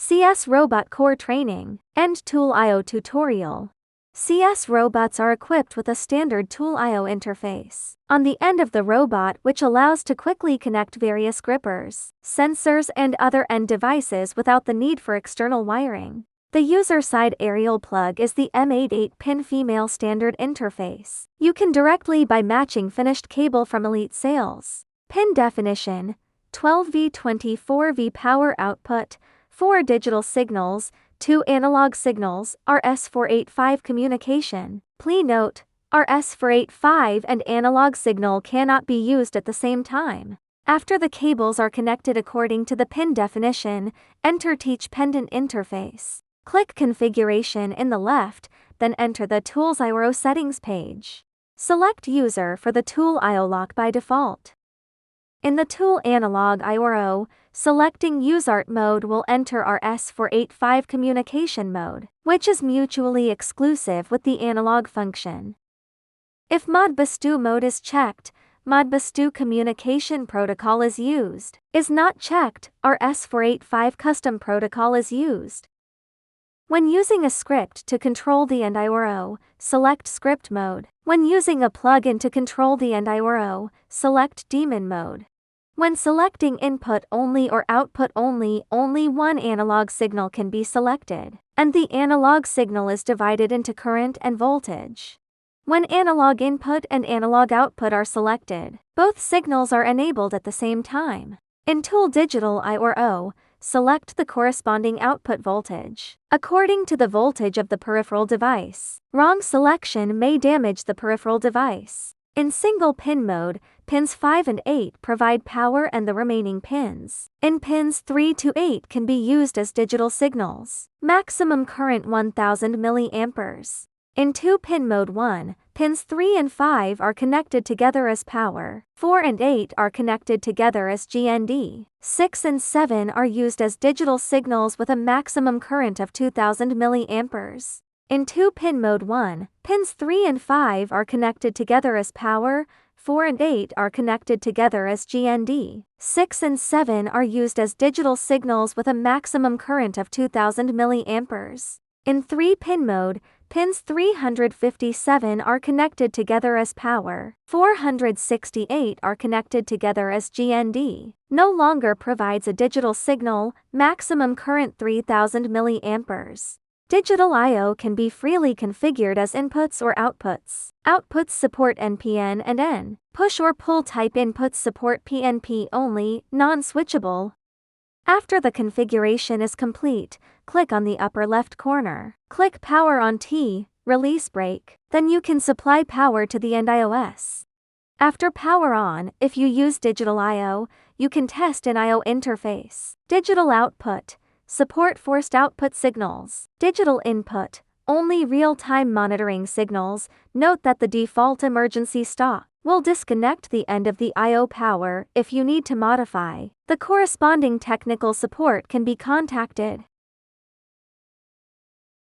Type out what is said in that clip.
CS Robot Core Training, End Tool I/O Tutorial. CS robots are equipped with a standard Tool I/O interface on the end of the robot, which allows to quickly connect various grippers, sensors and other end devices without the need for external wiring. The user-side aerial plug is the M8 8-pin female standard interface. You can directly by matching finished cable from Elite Sales. Pin definition: 12V 24V power output, 4 digital signals, 2 analog signals, RS485 communication. Please note, RS485 and analog signal cannot be used at the same time. After the cables are connected according to the pin definition, enter Teach Pendant Interface. Click Configuration in the left, then enter the Tools I/O settings page. Select User for the Tool I/O lock by default. In the Tool Analog I/O, selecting UseArt mode will enter RS485 communication mode, which is mutually exclusive with the analog function. If Modbus 2 mode is checked, Modbus 2 communication protocol is used. Is not checked, RS485 custom protocol is used. When using a script to control the end I/O, select Script mode. When using a plugin to control the end I/O, select Daemon mode. When selecting input only or output only one analog signal can be selected, and the analog signal is divided into current and voltage. When analog input and analog output are selected, both signals are enabled at the same time. In Tool Digital I/O, select the corresponding output voltage, according to the voltage of the peripheral device. Wrong selection may damage the peripheral device. In single pin mode, pins 5 and 8 provide power and the remaining pins, in pins 3 to 8, can be used as digital signals. Maximum current 1000 mA. In 2-pin mode 1, pins 3 and 5 are connected together as power, 4 and 8 are connected together as GND, 6 and 7 are used as digital signals with a maximum current of 2000 mA. In 2-pin mode 1, pins 3 and 5 are connected together as power, 4 and 8 are connected together as GND, 6 and 7 are used as digital signals with a maximum current of 2000 mA. In 3-pin mode, pins 357 are connected together as power, 468 are connected together as GND, no longer provides a digital signal, maximum current 3000 mA. Digital I/O can be freely configured as inputs or outputs. Outputs support NPN and N. Push or pull type inputs support PNP only, non-switchable. After the configuration is complete, click on the upper left corner. Click Power on T, Release Brake, then you can supply power to the end I/OS. After power on, if you use Digital I/O, you can test an I/O interface. Digital output. Support forced output signals. Digital input, only real-time monitoring signals. Note that the default emergency stop will disconnect the end of the I/O power if you need to modify. The corresponding technical support can be contacted.